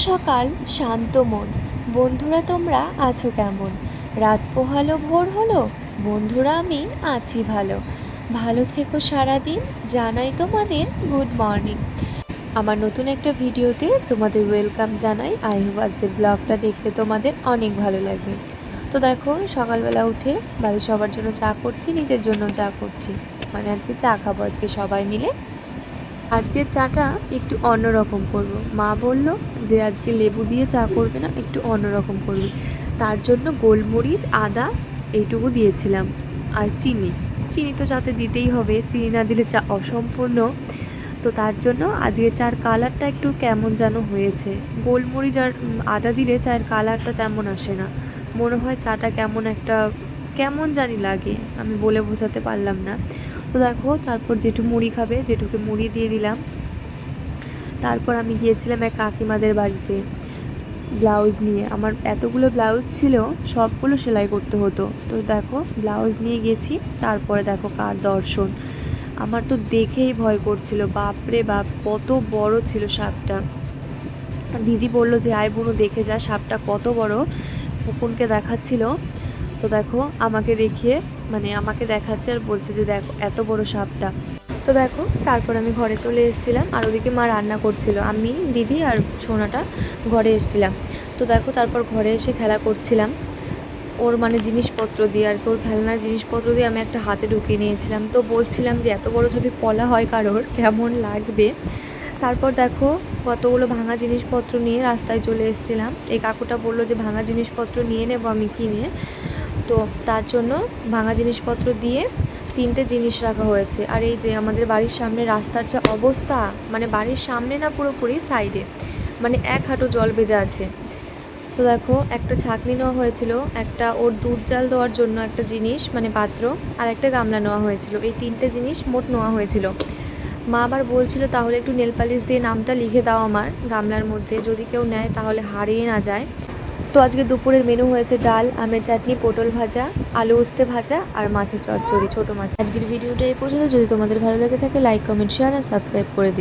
সকাল শান্ত মন। বন্ধুরা তোমরা আছো কেমন? রাত পোহালো ভোর হলো, বন্ধুরা আমি আছি ভালো। ভালো থেকো সারাদিন, জানাই তোমাদের গুড মর্নিং। আমার নতুন একটা ভিডিওতে তোমাদের ওয়েলকাম জানাই। আই হোপ আজকের ব্লগটা দেখতে তোমাদের অনেক ভালো লাগবে। তো দেখো, সকালবেলা উঠে বাড়ির সবার জন্য চা করছি, নিজের জন্য চা করছি। মানে আজকে চা খাবো আজকে সবাই মিলে। আজকের চাটা একটু অন্যরকম করব। মা বলল যে আজকে লেবু দিয়ে চা করবে না, একটু অন্যরকম করবে। তার জন্য গোলমরিচ, আদা এইটুকু দিয়েছিলাম, আর চিনি। চিনি তো চাতে দিতেই হবে, চিনি না দিলে চা অসম্পূর্ণ। তো তার জন্য আজকে চার কালারটা একটু কেমন যেন হয়েছে। গোলমরিচ আর আদা দিলে চায়ের কালারটা তেমন আসে না, মনে হয় চাটা কেমন একটা কেমন জানি লাগে, আমি বলে বোঝাতে পারলাম না। তো দেখো, তারপর জেঠু মুড়ি খাবে, জেঠুকে মুড়ি দিয়ে দিলাম। তারপর আমি গিয়েছিলাম এক কাকিমাদের বাড়িতে ব্লাউজ নিয়ে। আমার এতগুলো ব্লাউজ ছিল, সবগুলো সেলাই করতে হতো। তো দেখো, ব্লাউজ নিয়ে গেছি। তারপরে দেখো কার দর্শন, আমার তো দেখেই ভয় করছিল। বাপরে বাপ, কত বড় ছিল সাপটা। দিদি বলল যে আয় বুনু দেখে যা সাপটা কত বড়, পুকুনকে দেখাচ্ছিল। তো দেখো, আমাকে দেখিয়ে আমাকে দেখাচ্ছে আর বলছে যে দেখো এত বড় সাপটা। তো দেখো, তারপর আমি ঘরে চলে এসেছিলাম, আর ওদিকে মা রান্না করছিল, আমি দিদি আর সোনাটা ঘরে এসেছিলাম। তো দেখো, তারপর ঘরে এসে খেলা করছিলাম ওর জিনিসপত্র দিয়ে, আর কি ওর খেলনার জিনিসপত্র দিয়ে আমি একটা হাতে ঢুকিয়ে নিয়েছিলাম। তো বলছিলাম যে এত বড় যদি পলা হয় কারোর কেমন লাগবে। তারপর দেখো, কতগুলো ভাঙা জিনিসপত্র নিয়ে রাস্তায় চলে এসেছিলাম। এই কাকুটা বললো যে ভাঙা জিনিসপত্র নিয়ে নেবো আমি কিনে। তো তার জন্য ভাঙা জিনিসপত্র দিয়ে 3টে জিনিস রাখা হয়েছে। আর এই যে আমাদের বাড়ির সামনে রাস্তার যে অবস্থা, বাড়ির সামনে না, পুরোপুরি সাইডে, এক হাঁটু জল বেঁধে আছে। তো দেখো, একটা ছাঁকনি নেওয়া হয়েছিল, একটা ওর দুধ জাল দেওয়ার জন্য একটা জিনিস পাত্র, আর একটা গামলা নেওয়া হয়েছিল। এই 3টে জিনিস মোট নেওয়া হয়েছিল। মা আবার বলছিল তাহলে একটু নেল পালিশ দিয়ে নামটা লিখে দাও আমার গামলার মধ্যে, যদি কেউ নেয় তাহলে হারিয়ে না যায়। তো আজকে দুপুরের মেনু হয়েছে ডাল, আমের চাটনি, পটল ভাজা, আলু উস্তে ভাজা আর মাছের চচ্চড়ি, ছোটো মাছ। আজকের ভিডিওটা এই পর্যন্ত। যদি তোমাদের ভালো লেগে থাকে লাইক, কমেন্ট, শেয়ার আর সাবস্ক্রাইব করে দিও।